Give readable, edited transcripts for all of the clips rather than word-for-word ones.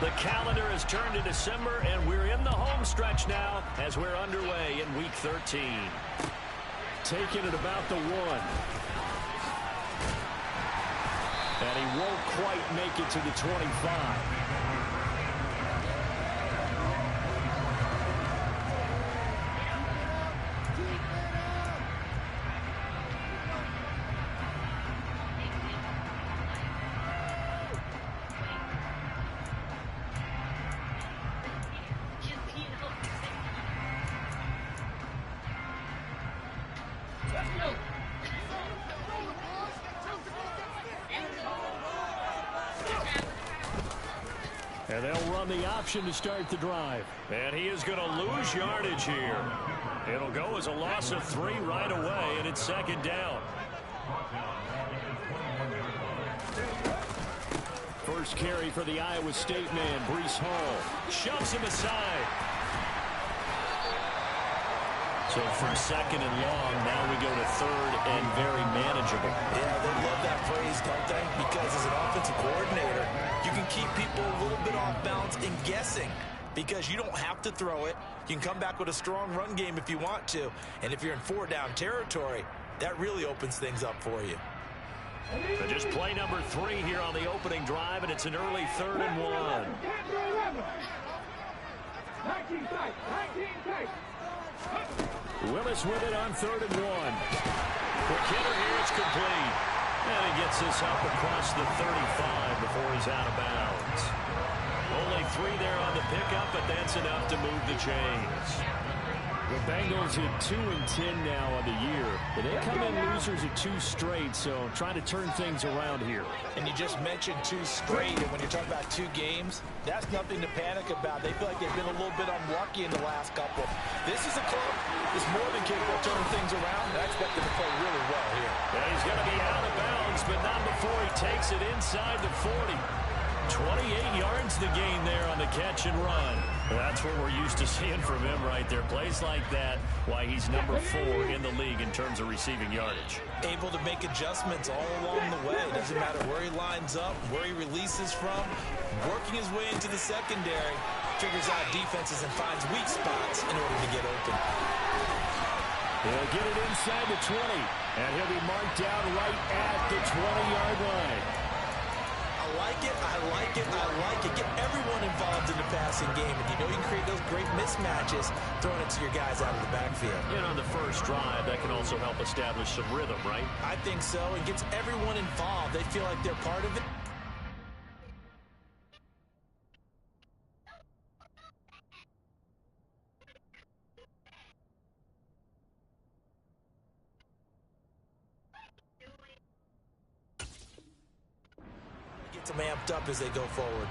The calendar has turned to December, and we're in the home stretch now as we're underway in Week 13. Taking it about the 1. And he won't quite make it to the 25. And they'll run the option to start the drive. And he is going to lose yardage here. It'll go as a loss of 3 right away, and it's 2nd down. First carry for the Iowa State man, Breece Hall. Shoves him aside. So from 2nd and long, now we go to 3rd and very manageable. Yeah, they love that phrase, don't they? Because as an offensive coordinator, you can keep people a little bit off balance and guessing because you don't have to throw it. You can come back with a strong run game if you want to. And if you're in 4-down territory, that really opens things up for you. So just play number 3 here on the opening drive, and it's an early 3rd and 1. Willis with it on 3rd and 1. Quick hitter here, it's complete. And he gets this up across the 35 before he's out of bounds. Only 3 there on the pickup, but that's enough to move the chains. The Bengals at 2-10 now on the year. But they come in losers at 2 straight, so trying to turn things around here. And you just mentioned 2 straight, and when you're talking about 2 games, that's nothing to panic about. They feel like they've been a little bit unlucky in the last couple. This is a club that's more than capable of turning things around, and I expect them to play really well here. Yeah, he's going to be out of bounds, but not before he takes it inside the 40. 28 yards the gain there on the catch and run. That's what we're used to seeing from him right there. Plays like that, why he's number 4 in the league in terms of receiving yardage. Able to make adjustments all along the way. Doesn't matter where he lines up, where he releases from. Working his way into the secondary. Figures out defenses and finds weak spots in order to get open. He'll get it inside the 20. And he'll be marked down right at the 20-yard line. I like it, I like it, I like it. Get everyone involved in the passing game. And you know you can create those great mismatches throwing it to your guys out of the backfield. You know, the first drive, that can also help establish some rhythm, right? I think so. It gets everyone involved. They feel like they're part of it. Gets them amped up as they go forward.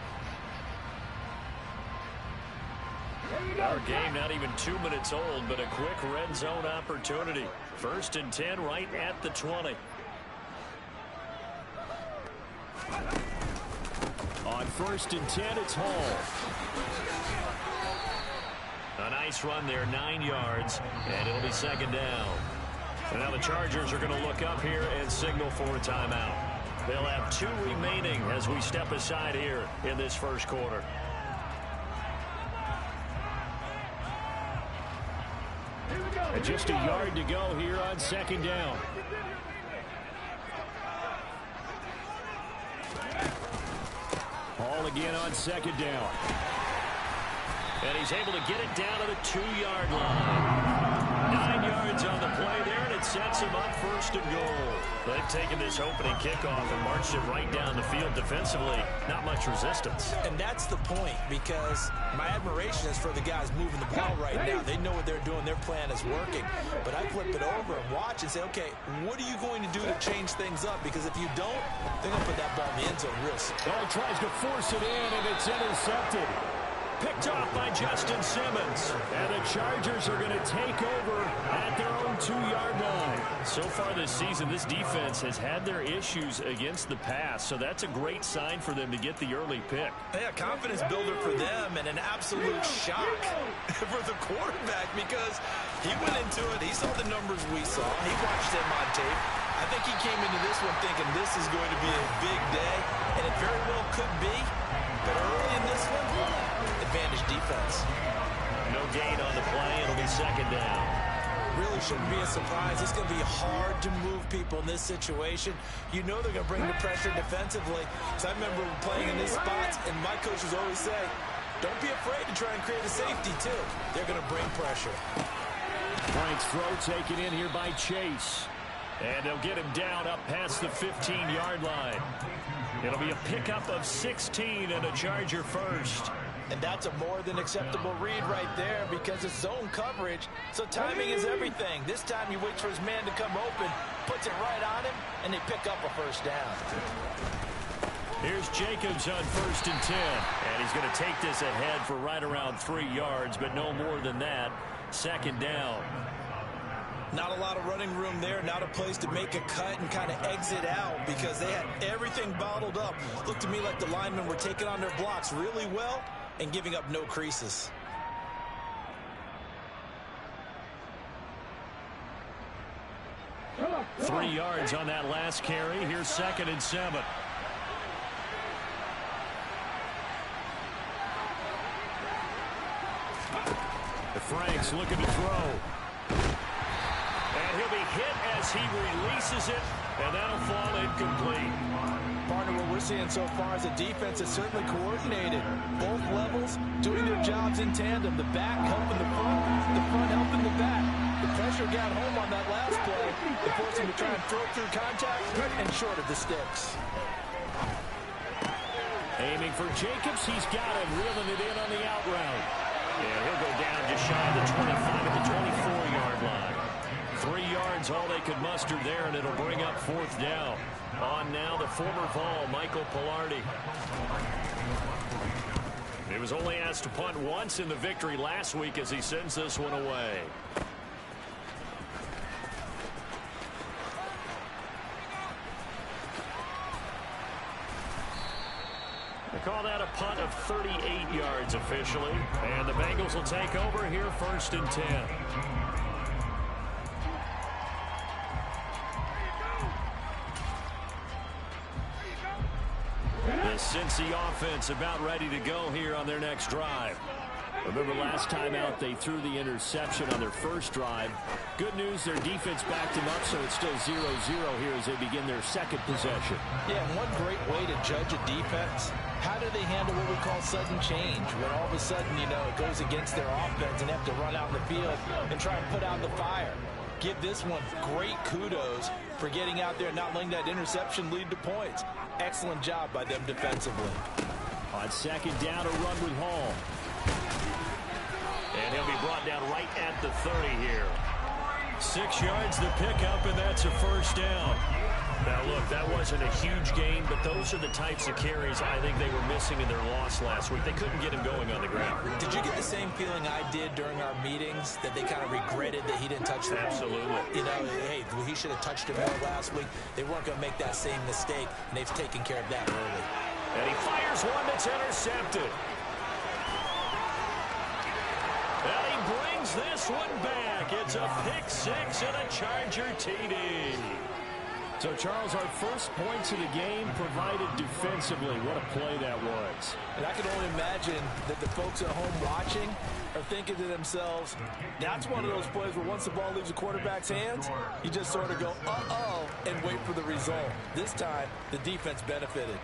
Our game not even 2 minutes old, but a quick red zone opportunity. 1st and 10 right at the 20. On 1st and 10, it's Hall. A nice run there, 9 yards, and it'll be 2nd down. And now the Chargers are going to look up here and signal for a timeout. They'll have 2 remaining as we step aside here in this first quarter. And just a yard to go here on 2nd down. Hall again on 2nd down. And he's able to get it down to the 2-yard line. 9 yards on the play there, and it sets him up 1st and goal. They've taken this opening kickoff and marched it right down the field defensively. Not much resistance. And that's the point, because my admiration is for the guys moving the ball right now. They know what they're doing. Their plan is working. But I flip it over and watch and say, okay, what are you going to do to change things up? Because if you don't, they're going to put that ball in the end zone real soon. Ball tries to force it in, and it's intercepted. Picked off by Justin Simmons. And the Chargers are going to take over at their own 2-yard line. So far this season, this defense has had their issues against the pass, so that's a great sign for them to get the early pick. Yeah, confidence builder for them, and an absolute shock for the quarterback, because he went into it. He saw the numbers we saw. He watched them on tape. I think he came into this one thinking this is going to be a big day, and it very well could be. But early in this one, advantage defense. No gain on the play. It'll be second down. Really shouldn't be a surprise. It's going to be hard to move people in this situation. You know they're going to bring the pressure defensively. So I remember playing in these spots, and my coaches always say, don't be afraid to try and create a safety, too. They're going to bring pressure. Frank's throw taken in here by Chase. And they'll get him down up past the 15-yard line. It'll be a pickup of 16 and a Charger first. And that's a more than acceptable read right there because it's zone coverage, so timing is everything. This time he waits for his man to come open, puts it right on him, and they pick up a first down. Here's Jacobs on 1st and 10. And he's going to take this ahead for right around 3 yards, but no more than that. Second down. Not a lot of running room there, not a place to make a cut and kind of exit out because they had everything bottled up. Looked to me like the linemen were taking on their blocks really well and giving up no creases. Three yards on that last carry. Here's 2nd and 7. Frank's looking to throw. And he'll be hit as he releases it, and that'll fall incomplete. Partner, what we're seeing so far is the defense is certainly coordinated. Both levels doing their jobs in tandem. The back helping the front helping the back. The pressure got home on that last play. It forced him to try and throw through contact and short of the sticks. Aiming for Jacobs. He's got him, reeling it in on the out route. Yeah, he'll go down just shy of the 25 at the 24-yard line. 3 yards, all they could muster there, and it'll bring up 4th down. On now, the former Vol, Michael Pilardi. He was only asked to punt once in the victory last week as he sends this one away. They call that a punt of 38 yards officially. And the Bengals will take over here 1st and 10. The Cincy offense about ready to go here on their next drive. Remember last time out they threw the interception on their first drive. Good news, their defense backed them up, so it's still 0-0 here as they begin their second possession. Yeah, and one great way to judge a defense, how do they handle what we call sudden change? When all of a sudden, you know, it goes against their offense and they have to run out in the field and try and put out the fire. Give this one great kudos for getting out there and not letting that interception lead to points. Excellent job by them defensively. On 2nd down, a run with Hall. And he'll be brought down right at the 30 here. 6 yards the pickup, and that's a first down. Now, look, that wasn't a huge gain, but those are the types of carries I think they were missing in their loss last week. They couldn't get him going on the ground. Did you get the same feeling I did during our meetings, that they kind of regretted that he didn't touch the ball? Absolutely. You know, hey, he should have touched it more last week. They weren't going to make that same mistake, and they've taken care of that early. And he fires one that's intercepted. And he brings this one back. It's a pick 6 and a Charger TD. So, Charles, our first points of the game provided defensively. What a play that was. And I can only imagine that the folks at home watching are thinking to themselves, that's one of those plays where once the ball leaves the quarterback's hands, you just sort of go, uh-oh, and wait for the result. This time, the defense benefited.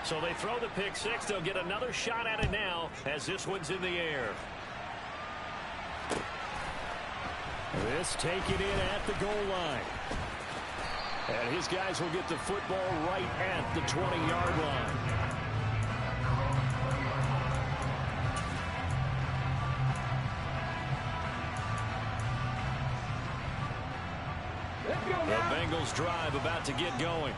So they throw the pick 6. They'll get another shot at it now as this one's in the air. This taken in at the goal line. And his guys will get the football right at the 20-yard line. The Bengals drive about to get going.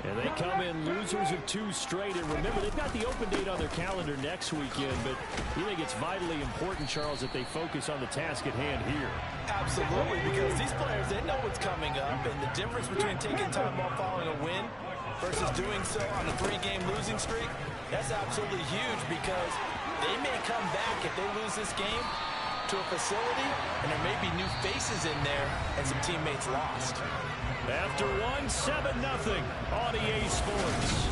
And they come in losers of 2 straight. And remember, they've got the open date on their calendar next weekend. But you think it's vitally important, Charles, that they focus on the task at hand here? Absolutely, because these players, they know what's coming up. And the difference between taking time off following a win versus doing so on a 3-game losing streak, that's absolutely huge because they may come back if they lose this game to a facility, and there may be new faces in there and some teammates lost. After one, 7-0 on EA Sports.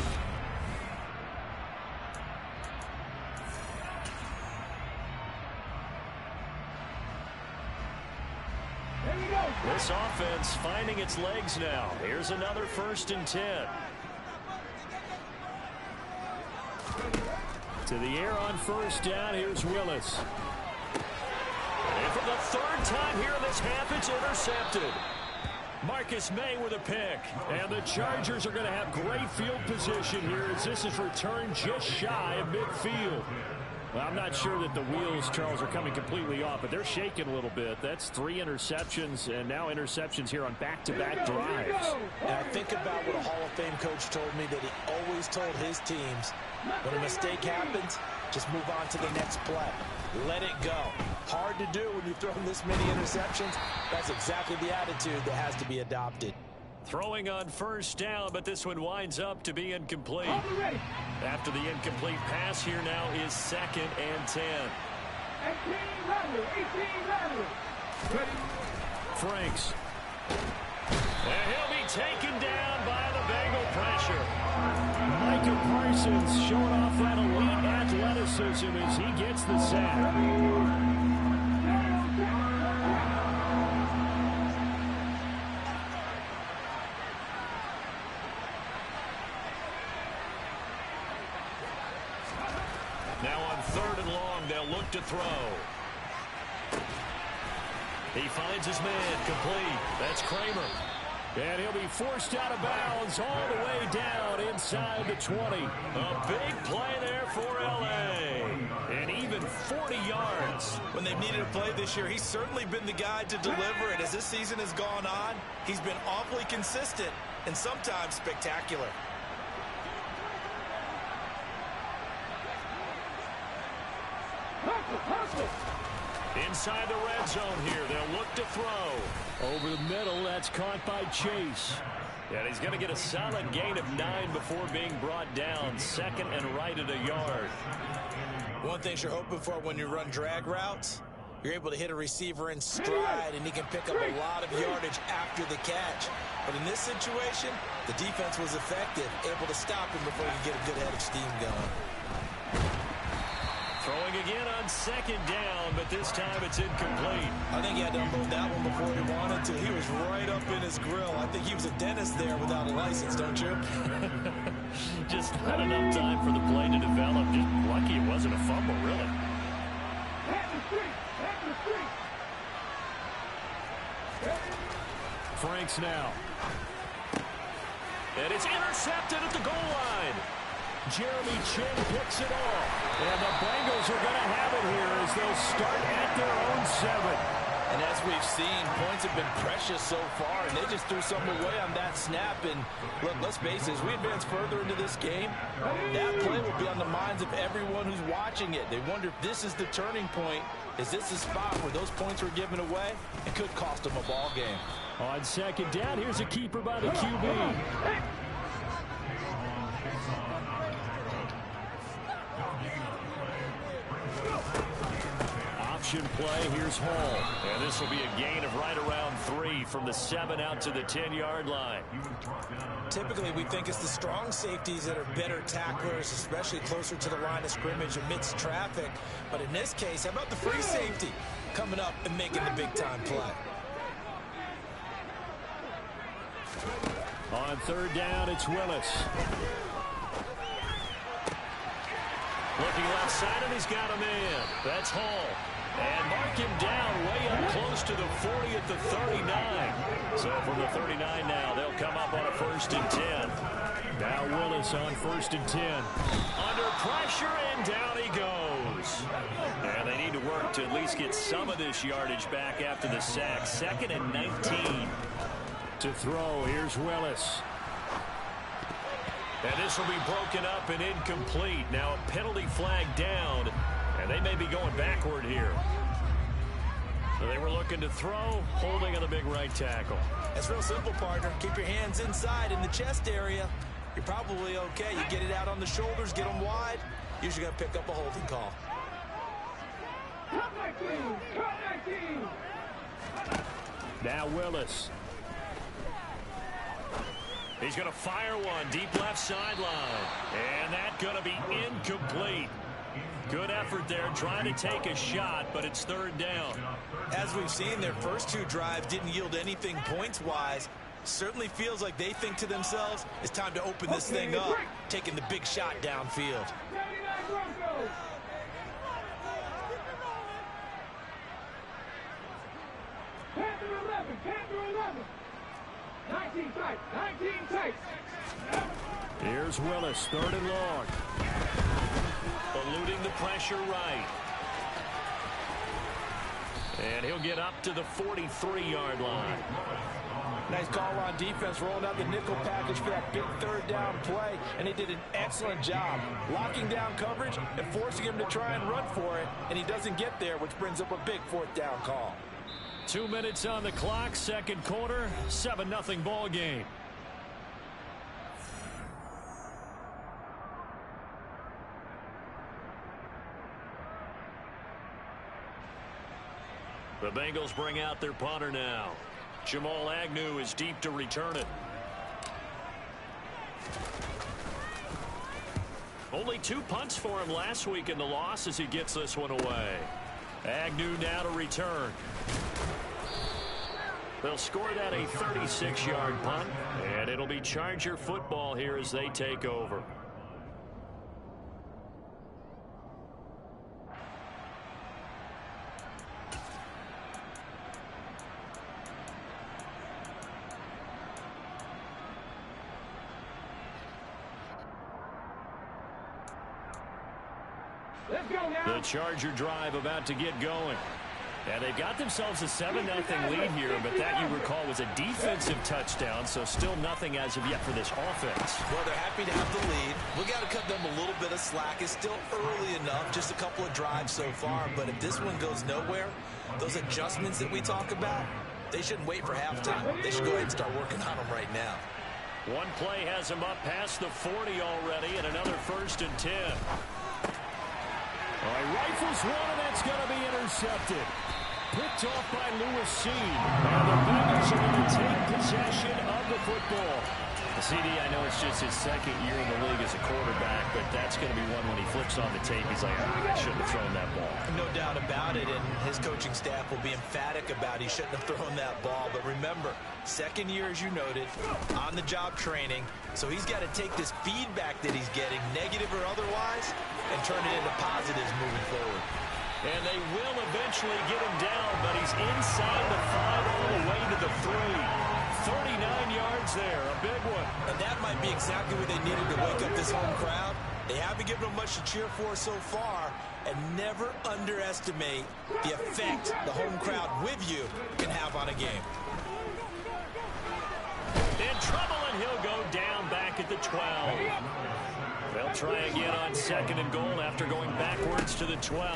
This offense finding its legs now. Here's another 1st and 10. To the air on 1st down. Here's Willis. And for the 3rd time here in this half, it's intercepted. Marcus May with a pick. And the Chargers are going to have great field position here as this is returned just shy of midfield. Well, I'm not sure that the wheels, Charles, are coming completely off, but they're shaking a little bit. That's 3 interceptions, and now interceptions here on back-to-back drives. And I think about what a Hall of Fame coach told me, that he always told his teams, when a mistake happens, just move on to the next play. Let it go. Hard to do when you've thrown this many interceptions. That's exactly the attitude that has to be adopted. Throwing on 1st down, but this one winds up to be incomplete. After the incomplete pass, here now is 2nd and 10. Franks. And he'll be taken down by the Bengal pressure. Micah Parsons showing off that elite athleticism as he gets the sack. Now on 3rd and long, they'll look to throw. He finds his man, complete. That's Kramer. And he'll be forced out of bounds all the way down inside the 20. A big play there for L.A. And even 40 yards. When they've needed a play this year, he's certainly been the guy to deliver it. As this season has gone on, he's been awfully consistent and sometimes spectacular. Inside the red zone here, they'll look to throw. Over the middle, that's caught by Chase. And he's going to get a solid gain of 9 before being brought down. 2nd and right at a yard. One thing you're hoping for when you run drag routes, you're able to hit a receiver in stride, and he can pick up a lot of yardage after the catch. But in this situation, the defense was effective, able to stop him before he could get a good head of steam going. Throwing again on 2nd down, but this time it's incomplete. I think he had to unload that one before he wanted to. He was right up in his grill. I think he was a dentist there without a license, don't you? Just not enough time for the play to develop. Just lucky it wasn't a fumble, really. Franks now. And it's intercepted at the goal line. Jeremy Chin picks it off. And the Bengals are going to have it here as they'll start at their own 7. And as we've seen, points have been precious so far, and they just threw something away on that snap. And look, let's face it, as we advance further into this game, that play will be on the minds of everyone who's watching it. They wonder if this is the turning point. Is this a spot where those points were given away? It could cost them a ball game. On 2nd down, here's a keeper by the QB. Option play, here's Hall. And this will be a gain of right around 3 from the 7 out to the 10-yard line. Typically, we think it's the strong safeties that are better tacklers, especially closer to the line of scrimmage amidst traffic. But in this case, how about the free safety coming up and making the big-time play? On 3rd down, it's Willis. Looking left side, and he's got a man. That's Hall. And mark him down way up close to the 40 at the 39. So from the 39 now, they'll come up on a 1st and 10. Now Willis on 1st and 10. Under pressure, and down he goes. And they need to work to at least get some of this yardage back after the sack. 2nd and 19. To throw, here's Willis. And this will be broken up and incomplete. Now a penalty flag down, and they may be going backward here. So they were looking to throw, holding on the big right tackle. That's real simple, partner. Keep your hands inside in the chest area. You're probably okay. You get it out on the shoulders, get them wide. Usually going to pick up a holding call. Now Willis. He's going to fire one deep left sideline. And that's going to be incomplete. Good effort there trying to take a shot, but it's third down. As we've seen, their first two drives didn't yield anything points-wise. Certainly feels like they think to themselves, it's time to open this thing up, taking the big shot downfield. Here's Willis, third and long. Eluding the pressure right. And he'll get up to the 43-yard line. Nice call on defense, rolling out the nickel package for that big third down play, and he did an excellent job locking down coverage and forcing him to try and run for it, and he doesn't get there, which brings up a big fourth down call. 2 minutes on the clock, second quarter, 7-0 ball game. The Bengals bring out their punter now. Jamal Agnew is deep to return it. Only 2 punts for him last week in the loss as he gets this one away. Agnew now to return. They'll score that a 36-yard punt, and it'll be Charger football here as they take over. The Charger drive about to get going. And they've got themselves a 7-0 lead here, but that, you recall, was a defensive touchdown, so still nothing as of yet for this offense. Well, they're happy to have the lead. We got to cut them a little bit of slack. It's still early enough, just a couple of drives so far, but if this one goes nowhere, those adjustments that we talk about, they shouldn't wait for halftime. They should go ahead and start working on them right now. One play has him up past the 40 already, and another 1st and 10. He rifles one, and that's going to be intercepted. Picked off by Lewis Seed. And the Bengals are going to take possession of the football. CD, I know it's just his second year in the league as a quarterback, but that's going to be one when he flips on the tape. He's like, I shouldn't have thrown that ball. No doubt about it, and his coaching staff will be emphatic about he shouldn't have thrown that ball. But remember, second year, as you noted, on-the-job training, so he's got to take this feedback that he's getting, negative or otherwise, and turn it into positives moving forward. And they will eventually get him down, but he's inside the 5 all the way to the 3. 39 yards there, a big one. And that might be exactly what they needed to wake up this home crowd. They haven't given them much to cheer for so far, and never underestimate the effect the home crowd with you can have on a game. In trouble, and he'll go down back at the 12. They'll try again on 2nd and goal after going backwards to the 12.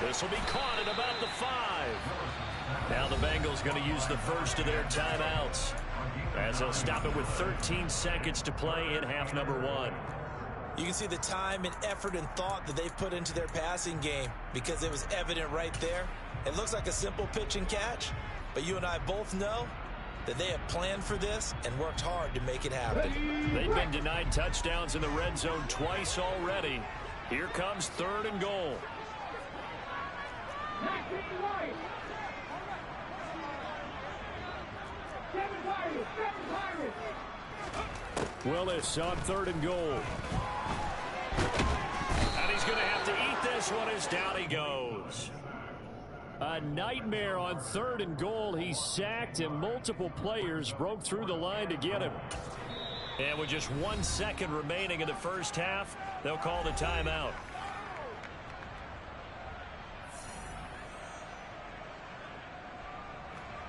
This will be caught at about the 5. Now the Bengals going to use the first of their timeouts as they'll stop it with 13 seconds to play in half number 1. You can see the time and effort and thought that they've put into their passing game because it was evident right there. It looks like a simple pitch and catch, but you and I both know that they have planned for this and worked hard to make it happen. They've been denied touchdowns in the red zone twice already. Here comes 3rd and goal. Willis on 3rd and goal. And he's going to have to eat this one as down he goes. A nightmare on 3rd and goal. He's sacked, and multiple players broke through the line to get him. And with just 1 second remaining in the first half, they'll call the timeout.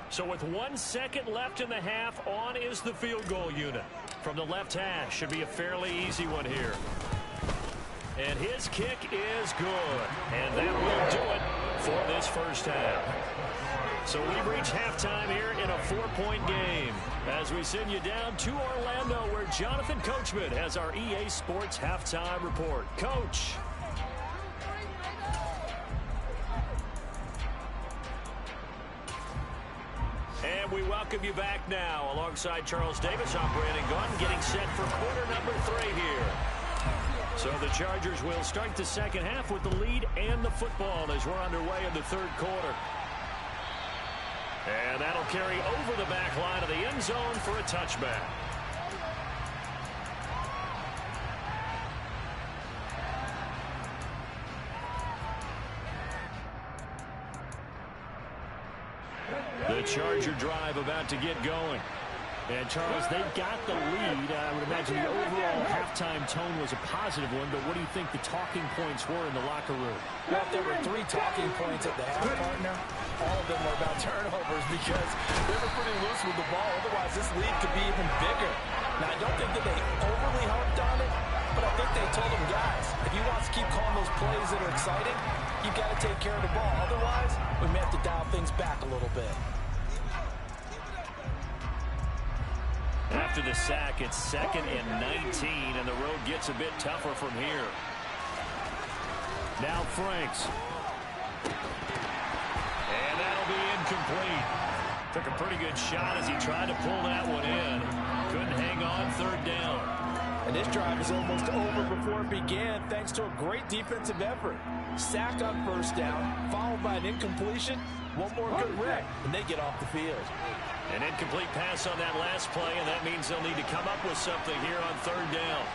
So with 1 second left in the half, on is the field goal unit. From the left hash, should be a fairly easy one here. And his kick is good. And that will do it for this first half. So we reach halftime here in a 4-point game as we send you down to Orlando, where Jonathan Coachman has our EA Sports halftime report. Coach. And we welcome you back now. Alongside Charles Davis, I'm Brandon Gaudin, getting set for quarter number 3 here. So the Chargers will start the second half with the lead and the football as we're underway in the third quarter. And that'll carry over the back line of the end zone for a touchback. The Charger drive about to get going. And, Charles, they've got the lead. I would imagine the overall halftime tone was a positive one, but what do you think the talking points were in the locker room? Well, if there were 3 talking points at the half, partner, all of them were about turnovers because they were pretty loose with the ball. Otherwise, this lead could be even bigger. Now, I don't think that they overly harped on it, but I think they told them, guys, if you want to keep calling those plays that are exciting, you've got to take care of the ball. Otherwise, we may have to dial things back a little bit. After the sack, it's 2nd and 19, and the road gets a bit tougher from here. Now Franks. And that'll be incomplete. Took a pretty good shot as he tried to pull that one in. Couldn't hang on, 3rd down. And this drive is almost over before it began thanks to a great defensive effort. Sack on 1st down, followed by an incompletion. One more good rep, and they get off the field. An incomplete pass on that last play, and that means they'll need to come up with something here on 3rd down.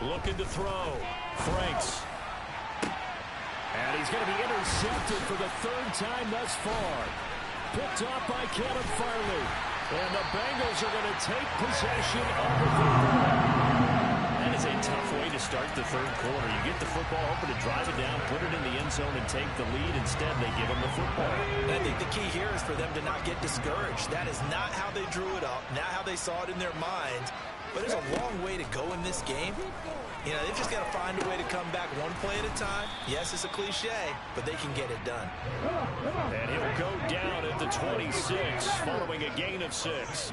Looking to throw. Franks. And he's going to be intercepted for the 3rd time thus far. Picked off by Caleb Farley. And the Bengals are going to take possession of the football. That is a tough way to start the 3rd quarter. You get the football, hoping to drive it down, put it in the end zone, and take the lead. Instead, they give them the football. And I think the key here is for them to not get discouraged. That is not how they drew it up, not how they saw it in their minds. But there's a long way to go in this game. You know, they've just got to find a way to come back one play at a time. Yes, it's a cliche, but they can get it done. And he'll go down at the 26, following a gain of 6.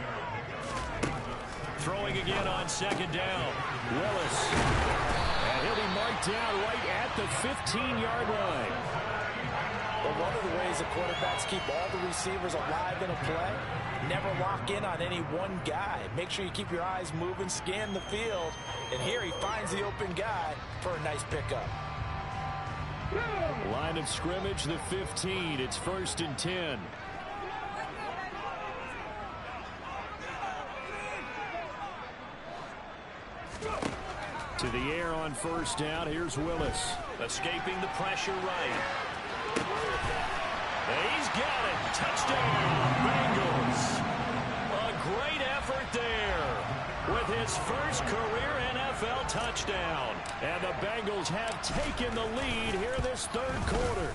Throwing again on 2nd down. Willis. And he'll be marked down right at the 15-yard line. But one of the ways the quarterbacks keep all the receivers alive in a play, never lock in on any one guy. Make sure you keep your eyes moving, scan the field. And here he finds the open guy for a nice pickup. Line of scrimmage, the 15. It's 1st and 10. To the air on 1st down. Here's Willis. Escaping the pressure right. He's got it. Touchdown, Bengals. A great effort there with his first career NFL touchdown. And the Bengals have taken the lead here this 3rd quarter.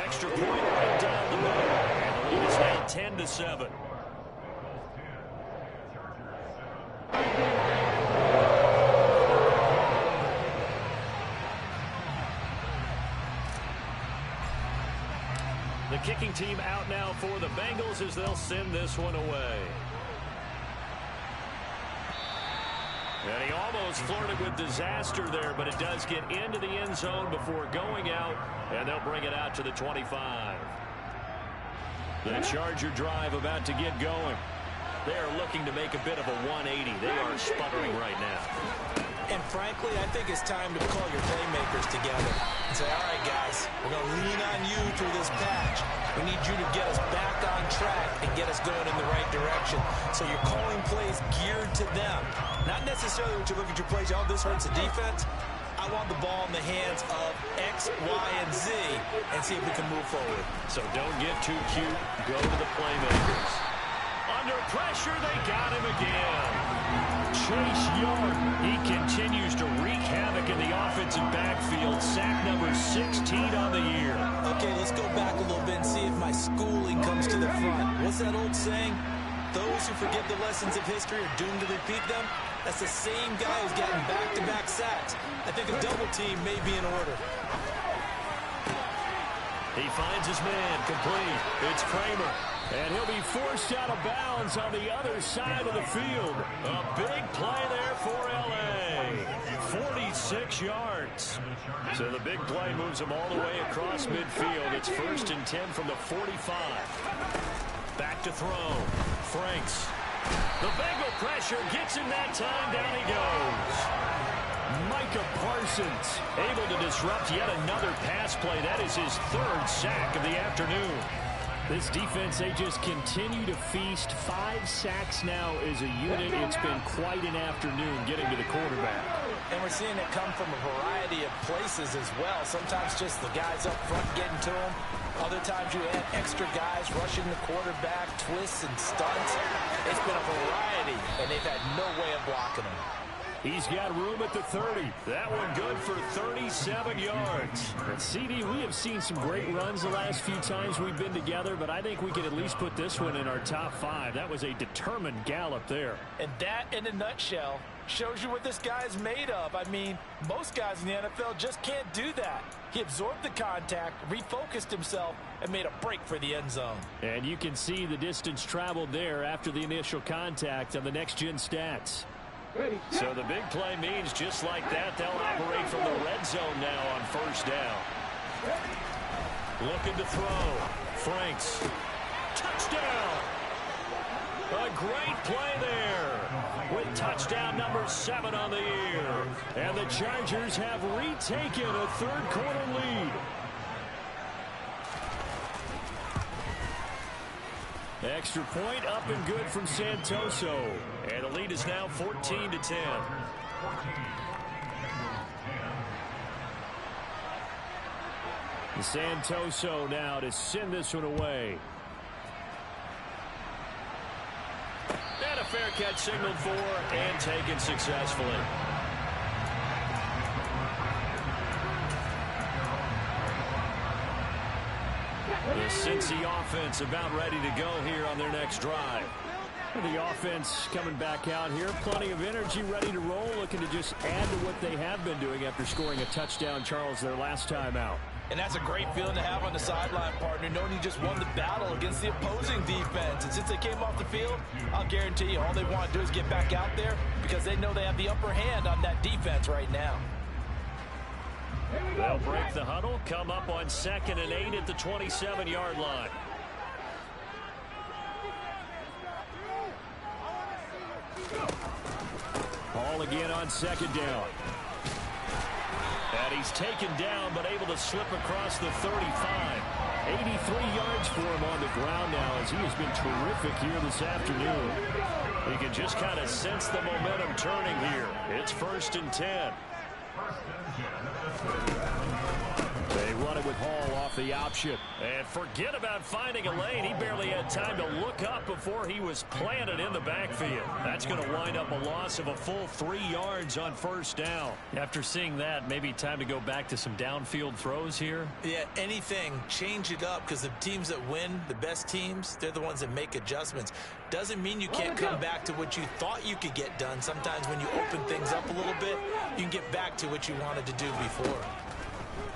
Extra point right down the middle. And the lead is now 10-7. The kicking team out now for the Bengals as they'll send this one away. And he almost flirted with disaster there, but it does get into the end zone before going out, and they'll bring it out to the 25. The Charger drive about to get going. They are looking to make a bit of a 180. They are sputtering right now. And frankly, I think it's time to call your playmakers together and say, all right, guys, we're going to lean on you through this patch. We need you to get us back on track and get us going in the right direction. So you're calling plays geared to them. Not necessarily when you look at your plays, oh, this hurts the defense. I want the ball in the hands of X, Y, and Z and see if we can move forward. So don't get too cute. Go to the playmakers. Under pressure, they got him again. Chase Young, he continues to wreak havoc in the offensive backfield. Sack number 16 on the year. Okay, let's go back a little bit and see if my schooling comes to the front. What's that old saying? Those who forget the lessons of history are doomed to repeat them. That's the same guy who's getting back-to-back sacks. I think a double team may be in order. He finds his man, complete. It's Kramer. And he'll be forced out of bounds on the other side of the field. A big play there for L.A. 46 yards. So the big play moves him all the way across midfield. It's 1st and 10 from the 45. Back to throw. Franks. The Bengal pressure gets him that time. Down he goes. Micah Parsons able to disrupt yet another pass play. That is his 3rd sack of the afternoon. This defense, they just continue to feast. 5 sacks now as a unit. It's been quite an afternoon getting to the quarterback. And we're seeing it come from a variety of places as well. Sometimes just the guys up front getting to him. Other times you add extra guys rushing the quarterback, twists and stunts. It's been a variety, and they've had no way of blocking him. He's got room at the 30. That one good for 37 yards. At CD, we have seen some great runs the last few times we've been together, but I think we can at least put this one in our top 5. That was a determined gallop there. And that, in a nutshell, shows you what this guy's made of. I mean, most guys in the NFL just can't do that. He absorbed the contact, refocused himself, and made a break for the end zone. And you can see the distance traveled there after the initial contact on the next-gen stats. So the big play means just like that, they'll operate from the red zone now on 1st down. Looking to throw. Franks. Touchdown! A great play there with touchdown number 7 on the year. And the Chargers have retaken a 3rd quarter lead. Extra point up and good from Santoso. And the lead is now 14-10. Santoso now to send this one away. And a fair catch signaled for and taken successfully. The Cincy offense about ready to go here on their next drive. The offense coming back out here. Plenty of energy, ready to roll, looking to just add to what they have been doing after scoring a touchdown, Charles, their last time out. And that's a great feeling to have on the sideline, partner, knowing you just won the battle against the opposing defense. And since they came off the field, I'll guarantee you all they want to do is get back out there because they know they have the upper hand on that defense right now. They'll break the huddle, come up on 2nd and 8 at the 27-yard line. Ball again on 2nd down. And he's taken down, but able to slip across the 35. 83 yards for him on the ground now as he has been terrific here this afternoon. You can just kind of sense the momentum turning here. It's 1st and 10. They run it with Hall off the option. And forget about finding a lane. He barely had time to look up before he was planted in the backfield. That's going to wind up a loss of a full 3 yards on 1st down. After seeing that, maybe time to go back to some downfield throws here. Yeah, anything. Change it up because the teams that win, the best teams, they're the ones that make adjustments. Doesn't mean you can't come back to what you thought you could get done. Sometimes when you open things up a little bit, you can get back to what you wanted to do before.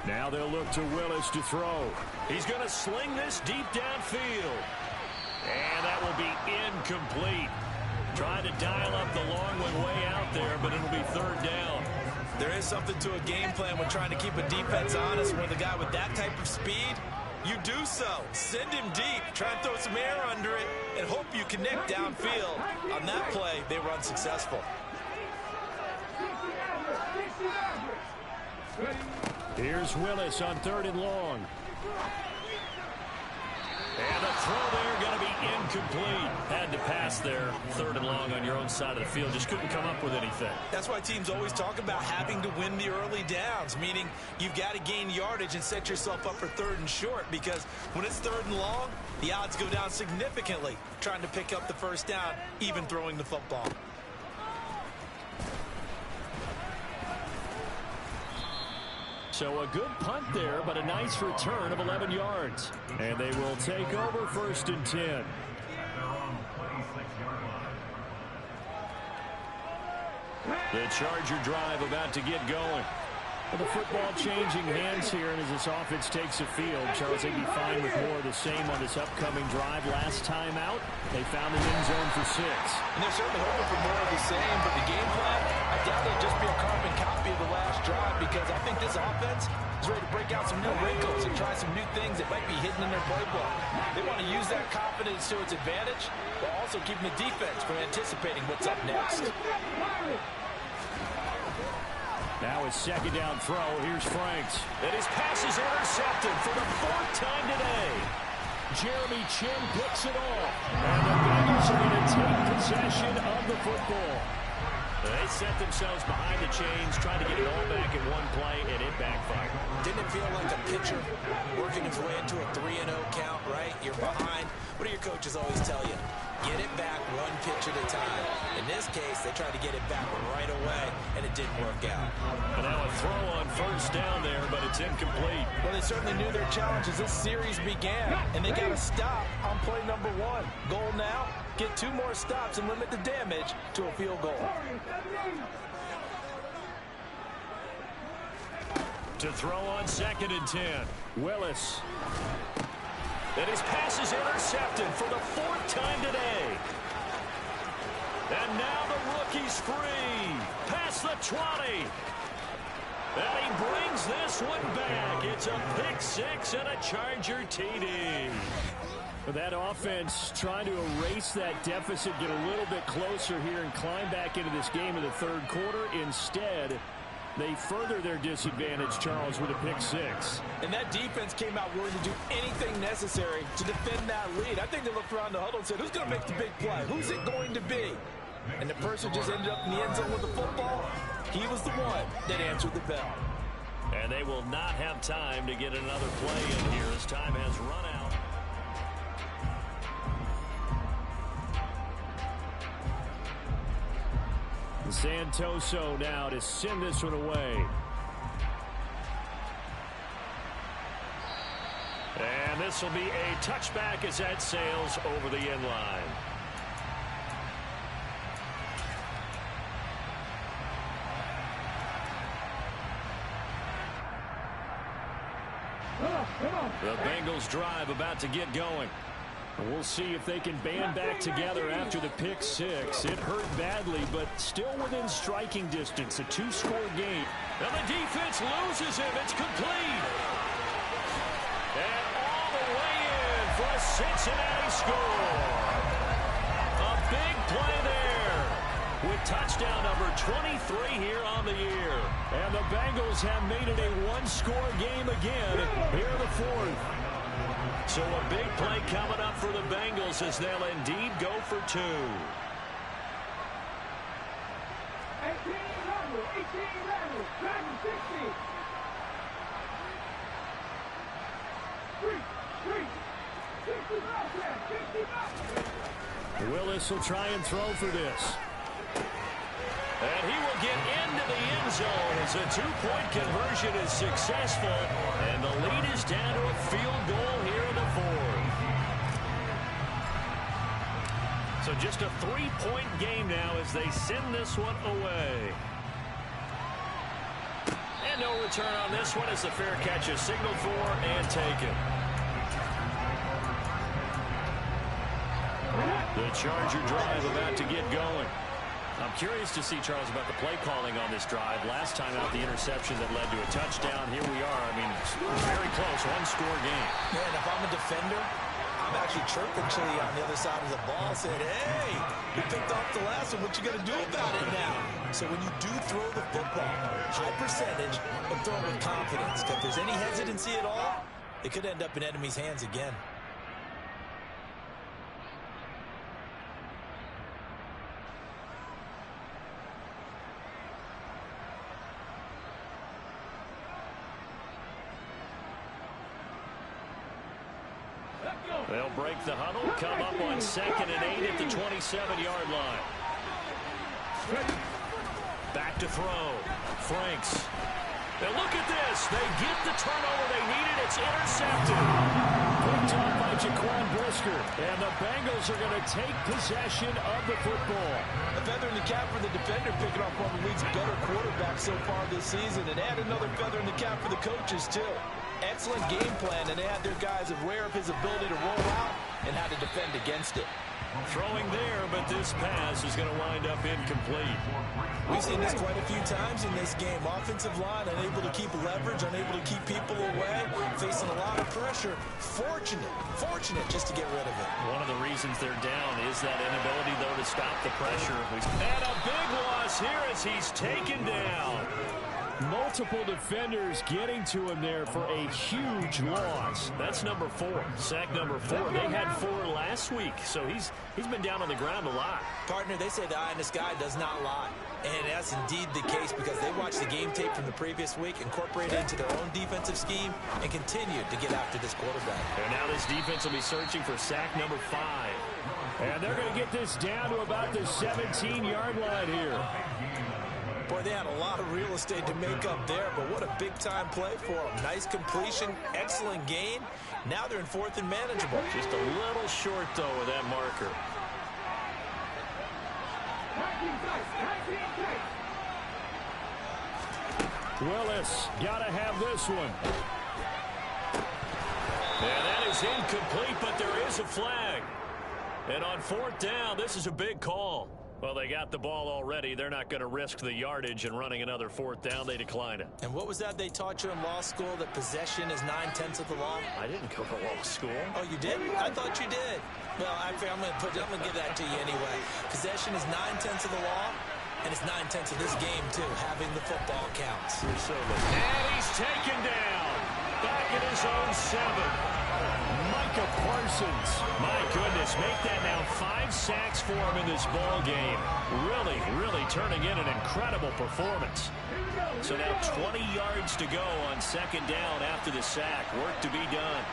Now they'll look to Willis to throw. He's going to sling this deep downfield. And that will be incomplete. Trying to dial up the long one way out there, but it'll be 3rd down. There is something to a game plan when trying to keep a defense honest. With a guy with that type of speed, you do so. Send him deep. Try and throw some air under it and hope you connect downfield. On that play, they were unsuccessful. Here's Willis on 3rd and long. And the throw there going to be incomplete. Had to pass there. 3rd and long on your own side of the field. Just couldn't come up with anything. That's why teams always talk about having to win the early downs, meaning you've got to gain yardage and set yourself up for 3rd and short, because when it's 3rd and long, the odds go down significantly trying to pick up the 1st down, even throwing the football. So a good punt there, but a nice return of 11 yards. And they will take over 1st and 10. The Charger drive about to get going. The football changing hands here, and as this offense takes the field, Charles, they'd be fine with more of the same on this upcoming drive. Last time out, they found an end zone for 6. And they're certainly hoping for more of the same, but the game plan, I doubt it'll just be a carbon copy of the last drive, because I think this offense is ready to break out some new wrinkles and try some new things that might be hidden in their playbook. They want to use that confidence to its advantage, while also keeping the defense from anticipating what's up next. Now it's second down throw. Here's Franks. And his pass is intercepted for the 4th time today. Jeremy Chin picks it off. And the Bengals are going to take possession of the football. They set themselves behind the chains, trying to get it all back in one play, and it backfired. Didn't it feel like a pitcher working his way into a 3-0 count, right? You're behind. What do your coaches always tell you? Get it back one pitch at a time. In this case, they tried to get it back right away, and it didn't work out. And now a throw on first down there, but it's incomplete. Well, they certainly knew their challenge as this series began, and they got to stop on play number 1. Goal now, get 2 more stops and limit the damage to a field goal. To throw on 2nd and 10. Willis. And his pass is intercepted for the 4th time today. And now the rookie's free. Past the 20. And he brings this one back. It's a pick 6 and a Charger TD. That offense trying to erase that deficit, get a little bit closer here, and climb back into this game in the 3rd quarter. Instead, they further their disadvantage, Charles, with a pick 6. And that defense came out willing to do anything necessary to defend that lead. I think they looked around the huddle and said, who's going to make the big play? Who's it going to be? And the person just ended up in the end zone with the football. He was the one that answered the bell. And they will not have time to get another play in here as time has run out. Santoso now to send this one away. And this will be a touchback as that sails over the end line. The Bengals drive about to get going. We'll see if they can band back together after the pick 6. It hurt badly, but still within striking distance. A 2-score game. And the defense loses him. It's complete. And all the way in for a Cincinnati score. A big play there with touchdown number 23 here on the year. And the Bengals have made it a 1-score game again here in the 4th. So a big play coming up for the Bengals as they'll indeed go for 2. 18 11, Dragon 60. 60 Willis will try and throw for this. And he will get into the end zone as a 2-point conversion is successful. And the lead is down to a field goal here in the 4th. So just a 3-point game now as they send this one away. And no return on this one as the fair catch is signaled for and taken. The Charger drive about to get going. I'm curious to see, Charles, about the play calling on this drive. Last time out, the interception that led to a touchdown. Here we are. I mean, very close, 1-score game. Man, if I'm a defender, I'm actually chirping Chili on the other side of the ball, saying, hey, you picked off the last one. What you going to do about it now? So when you do throw the football, high percentage, but throw it with confidence. Because if there's any hesitancy at all, it could end up in enemy's hands again. They'll break the huddle, come up on 2nd and 8 at the 27-yard line. Back to throw. Franks. Now look at this. They get the turnover they needed. It's intercepted. Picked up by Jaquan Brisker. And the Bengals are going to take possession of the football. A feather in the cap for the defender, picking off one of the league's better quarterbacks so far this season. And add another feather in the cap for the coaches, too. Excellent game plan, and they had their guys aware of his ability to roll out and how to defend against it. Throwing there, but this pass is going to wind up incomplete. We've seen this quite a few times in this game. Offensive line unable to keep leverage, unable to keep people away, facing a lot of pressure. Fortunate just to get rid of it. One of the reasons they're down is that inability, though, to stop the pressure. And a big loss here as he's taken down. Multiple defenders getting to him there for a huge loss. That's number 4. Sack number 4. They had 4 last week, so he's been down on the ground a lot. Partner, they say the eye in the sky does not lie. And that's indeed the case because they watched the game tape from the previous week, incorporated it into their own defensive scheme, and continued to get after this quarterback. And now this defense will be searching for sack number 5. And they're going to get this down to about the 17-yard line here. Boy, they had a lot of real estate to make up there, but what a big-time play for them. Nice completion, excellent gain. Now they're in 4th and manageable. Just a little short, though, with that marker. Willis, got to have this one. And that is incomplete, but there is a flag. And on 4th down, this is a big call. Well, they got the ball already. They're not going to risk the yardage and running another 4th down. They decline it. And what was that they taught you in law school, that possession is 9/10 of the law? I didn't go to law school. Oh, you did? I thought you did. Well, I'm going to give that to you anyway. Possession is 9/10 of the law, and it's 9/10 of this game, too. Having the football counts. And he's taken down. Back at his own 7. Micah Parsons. My goodness, make that now 5 sacks for him in this ball game. Really turning in an incredible performance. So now 20 yards to go on 2nd down after the sack. Work to be done.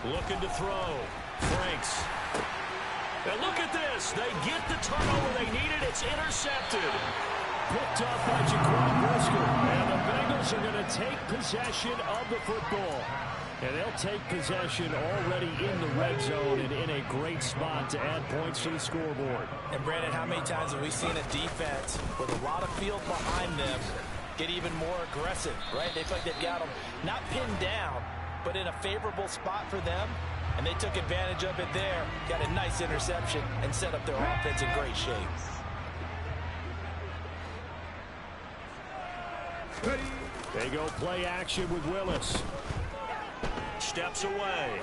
Looking to throw. Franks. And look at this. They get the turnover they needed. It's intercepted. Picked off by Jaquan Brisker. And the Bengals are going to take possession of the football. And they'll take possession already in the red zone and in a great spot to add points to the scoreboard. And, Brandon, how many times have we seen a defense with a lot of field behind them get even more aggressive, right? They feel like they've got them not pinned down, but in a favorable spot for them. And they took advantage of it there, got a nice interception, and set up their offense in great shape. They go play action with Willis. Steps away.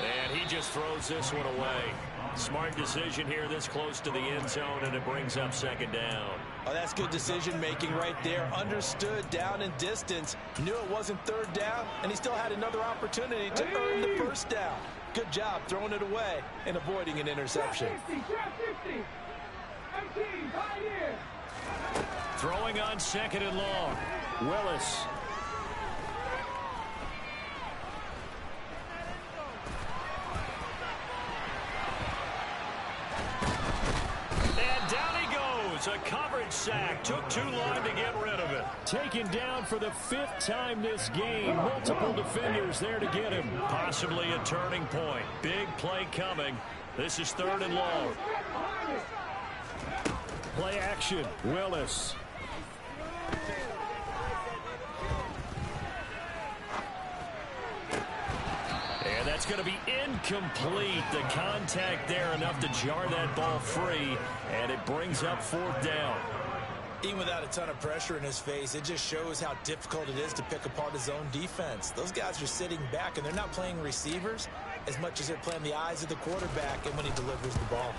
And he just throws this one away. Smart decision here this close to the end zone, and it brings up 2nd down. Oh, that's good decision-making right there. Understood down and distance. Knew it wasn't 3rd down, and he still had another opportunity to earn the 1st down. Good job throwing it away and avoiding an interception. Throwing on 2nd and long. Willis. And down he goes. A coverage sack. Took too long to get rid of it. Taken down for the 5th time this game. Multiple defenders there to get him. Possibly a turning point. Big play coming. This is 3rd and long. Play action. Willis. And that's going to be incomplete. The contact there enough to jar that ball free, and it brings up 4th down. Even without a ton of pressure in his face, it just shows how difficult it is to pick apart his own defense. Those guys are sitting back, and they're not playing receivers as much as they're playing the eyes of the quarterback and when he delivers the ball.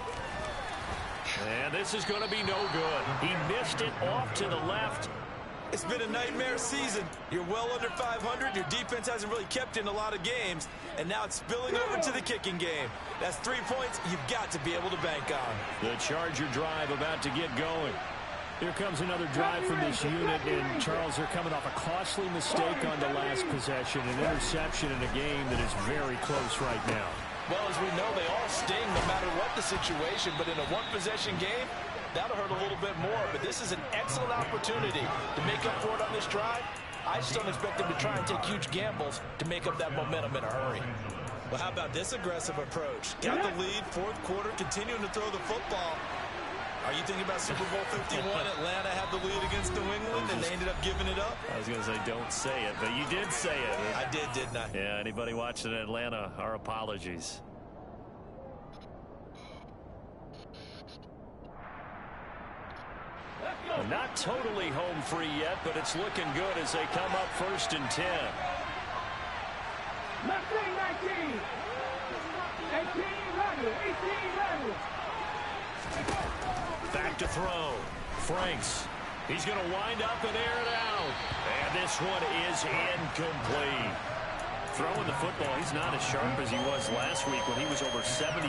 And this is going to be no good. He missed it off to the left. It's been a nightmare season. You're well under 500. Your defense hasn't really kept in a lot of games, and now it's spilling over to the kicking game. That's 3 points you've got to be able to bank on. The Charger drive about to get going. Here comes another drive from this unit, and Charles, are coming off a costly mistake on the last possession, an interception in a game that is very close right now. Well, as we know, they all sting no matter what the situation, but in a one-possession game, that'll hurt a little bit more, but this is an excellent opportunity to make up for it on this drive. I just don't expect them to try and take huge gambles to make up that momentum in a hurry. Well, how about this aggressive approach? Got the lead, fourth quarter, continuing to throw the football. Are you thinking about Super Bowl 51? Atlanta had the lead against New England, and they ended up giving it up? I was going to say, don't say it, but you did say it. I did, didn't I? Yeah, anybody watching Atlanta, our apologies. Not totally home free yet, but it's looking good as they come up 1st and 10. Left wing 19. 18 level. 18 level. Back to throw. Franks. He's going to wind up and air it out. And this one is incomplete. Throwing the football, he's not as sharp as he was last week when he was over 70%.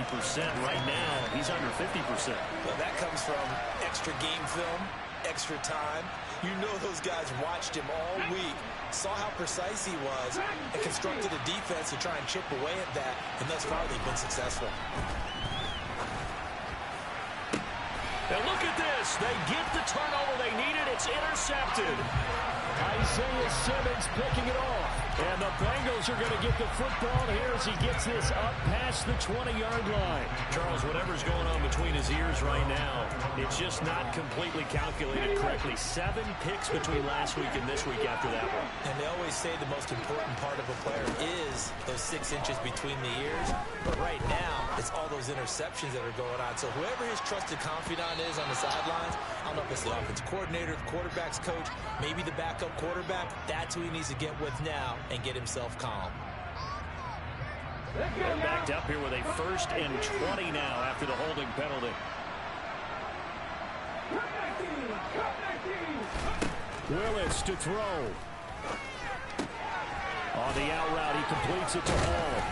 Right now, he's under 50%. Well, that comes from extra game film, extra time. You know those guys watched him all week, saw how precise he was, and constructed a defense to try and chip away at that, and thus far they've been successful. And look at this. They get the turnover they needed. It's intercepted. Isaiah Simmons picking it off. And the Bengals are going to get the football here as he gets this up past the 20-yard line. Charles, whatever's going on between his ears right now, it's just not completely calculated correctly. 7 picks between last week and this week after that one. And they always say the most important part of a player is those 6 inches between the ears. But right now, it's all those interceptions that are going on. So whoever his trusted confidant is on the sidelines, I don't know if it's the offensive coordinator, the quarterback's coach, maybe the backup quarterback, that's who he needs to get with now and get himself calm. They're backed up here with a 1st and 20 now after the holding penalty. Willis to throw. On the out route, he completes it to Hall.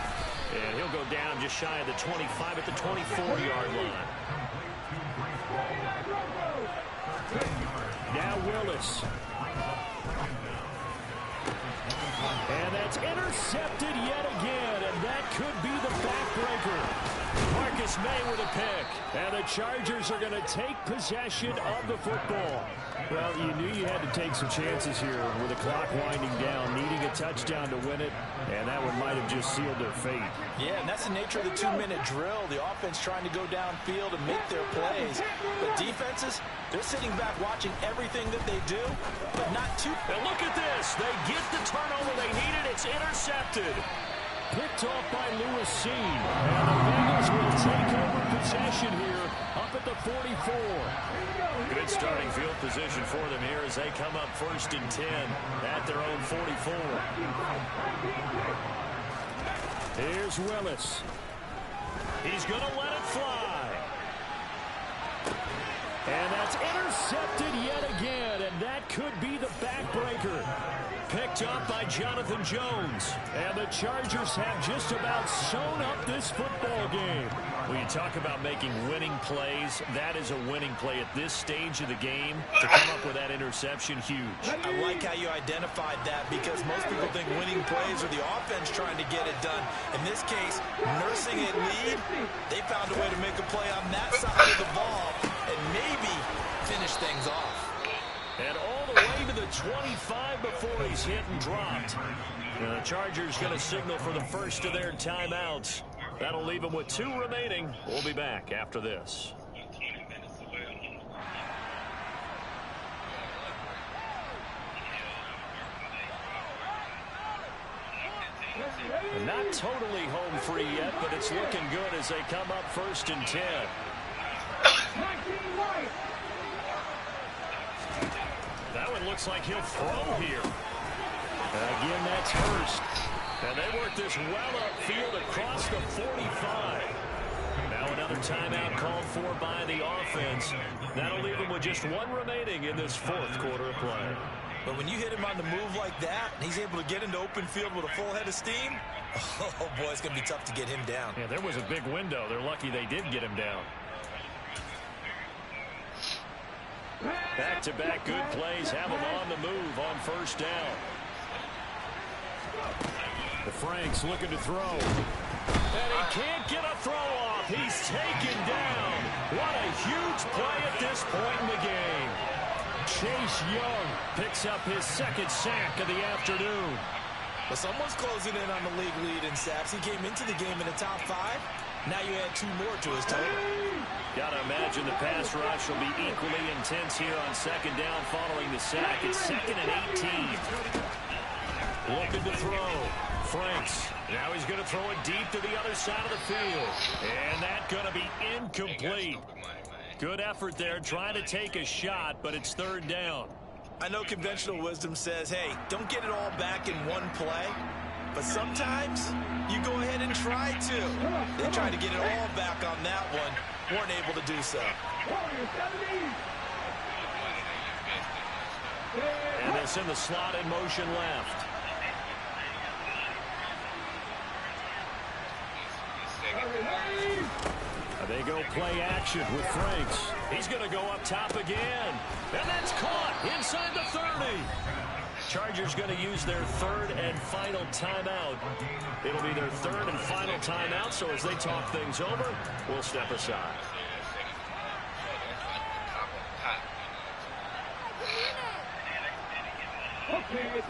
And he'll go down just shy of the 25 at the 24-yard line. Now Willis. And that's intercepted yet again, and that could be the backbreaker. Marcus May with a pick, and the Chargers are going to take possession of the football. Well, you knew you had to take some chances here with the clock winding down, needing a touchdown to win it, and that one might have just sealed their fate. Yeah, and that's the nature of the 2-minute drill. The offense trying to go downfield and make their plays. But defenses, they're sitting back watching everything that they do, but not too. And look at this. They get the turnover they needed. It's intercepted. Picked off by Lewis Seen. And the Bengals will take over possession here up at the 44. Good starting field position for them here as they come up 1st and 10 at their own 44. Here's Willis. He's going to let it fly. And that's intercepted yet again, and that could be the backbreaker. Picked up by Jonathan Jones. And the Chargers have just about sewn up this football game. When you talk about making winning plays, that is a winning play at this stage of the game. To come up with that interception, huge. I like how you identified that because most people think winning plays are the offense trying to get it done. In this case, nursing a lead, they found a way to make a play on that side of the ball and maybe finish things off. And all the way to the 25 before he's hit and dropped. And the Chargers going to signal for the first of their timeouts. That'll leave them with 2 remaining. We'll be back after this. And not totally home free yet, but it's looking good as they come up 1st and 10. That one looks like he'll throw here. Again, that's Hurst. And they work this well upfield across the 45. Now another timeout called for by the offense. That'll leave them with just 1 remaining in this 4th quarter of play. But when you hit him on the move like that, and he's able to get into open field with a full head of steam, oh boy, it's going to be tough to get him down. Yeah, there was a big window. They're lucky they did get him down. Back-to-back good plays have him on the move on 1st down. The Franks looking to throw. And he can't get a throw off. He's taken down. What a huge play at this point in the game. Chase Young picks up his second sack of the afternoon. Well, someone's closing in on the league lead in sacks. He came into the game in the top 5. Now you add 2 more to his total. Got to imagine the pass rush will be equally intense here on second down following the sack. It's 2nd and 18. Looking to throw. Franks. Now he's going to throw it deep to the other side of the field. And that's going to be incomplete. Good effort there trying to take a shot, but it's 3rd down. I know conventional wisdom says, hey, don't get it all back in one play. But sometimes you go ahead and try to. They tried to get it all back on that one. Weren't able to do so. And it's in the slot in motion left. They go play action with Franks. He's going to go up top again. And that's caught inside the 30. Chargers going to use their 3rd and final timeout. It'll be their 3rd and final timeout, so as they talk things over, we'll step aside.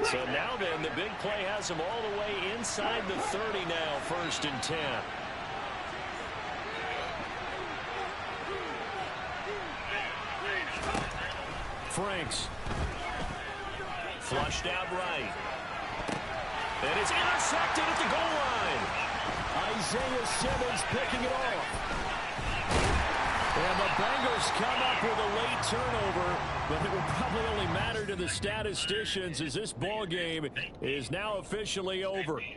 So now then, the big play has them all the way inside the 30 now, 1st and 10. Franks. Flushed out right. And it's intercepted at the goal line. Isaiah Simmons picking it off. And the Bengals come up with a late turnover, but it will probably only matter to the statisticians as this ball game is now officially over. Like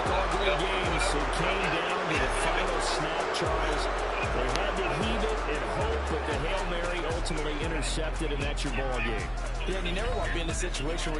all great games, it came down to the final snap, Charles. They had to heave it and hope, but the Hail Mary ultimately intercepted, and that's your ball game. Yeah, and you never want to be in a situation where